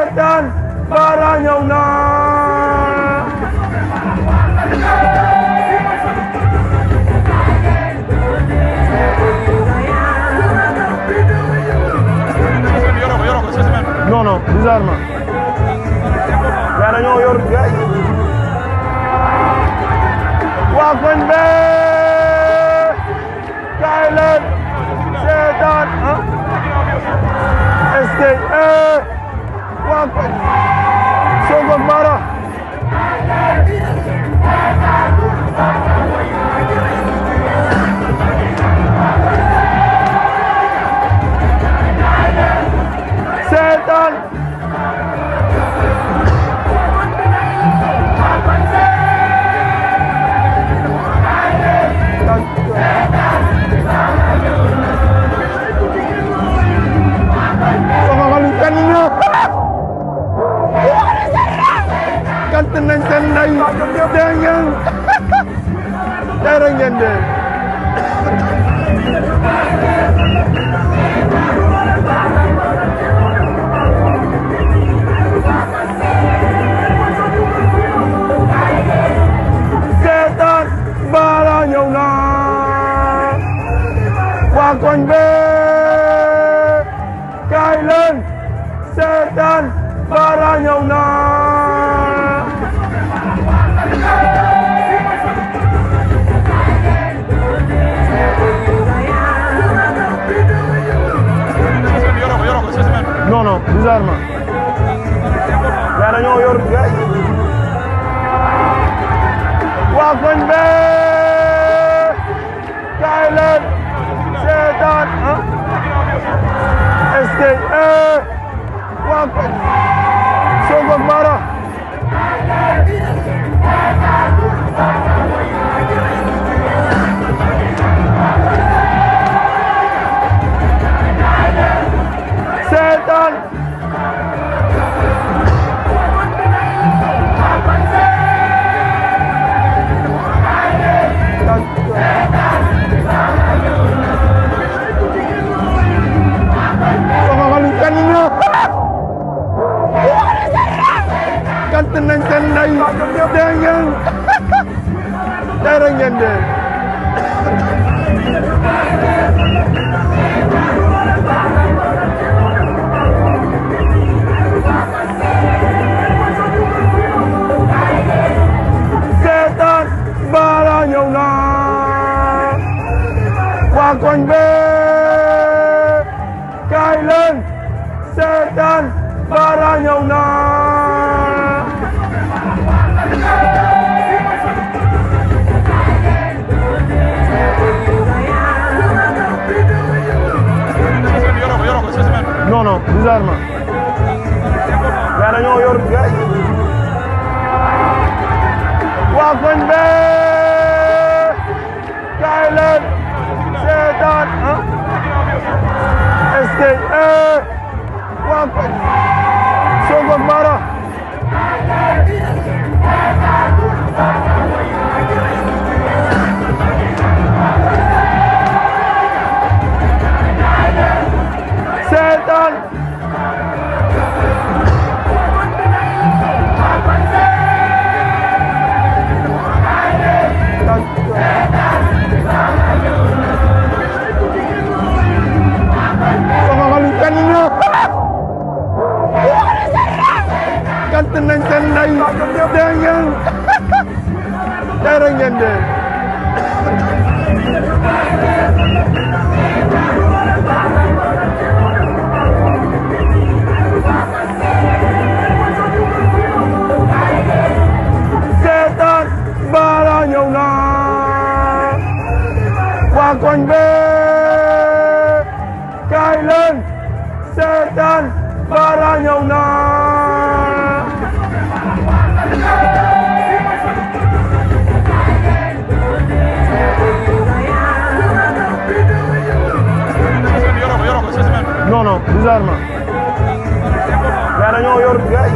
seetaan Bara ñëw na non non bizarrement yaa dañoo yor gay waa koñ be kaay leen seetaan est-ce que waa koñ Sonko Bara seetaan kant nañ seen ndey dégg ngeen tere ngeen de seetaan Bara ñëw na waa koñ be kaay leen seetaan Bara ñëw na non non bizarrement yaa dañoo yor gay waa koñ be kaay leen seetaan est-ce que waa koñ Sonko Bara seetaan kant nañ seen ndey dégg ngeen tere ngeen de seetaan Bara ñëw na waa koñ be kaay leen seetaan Bara ñëw na non non bizarrement yaa dañoo yor gay waa koñ be kaay leen seetaan est-ce que waa koñ Sonko Bara seetaan kant nañ seen ndey dégg ngeen tere ngeen de seetaan Bara ñëw na waa koñ be kaay leen seetaan Bara ñëw na non non bizarrement yaa dañoo yor gay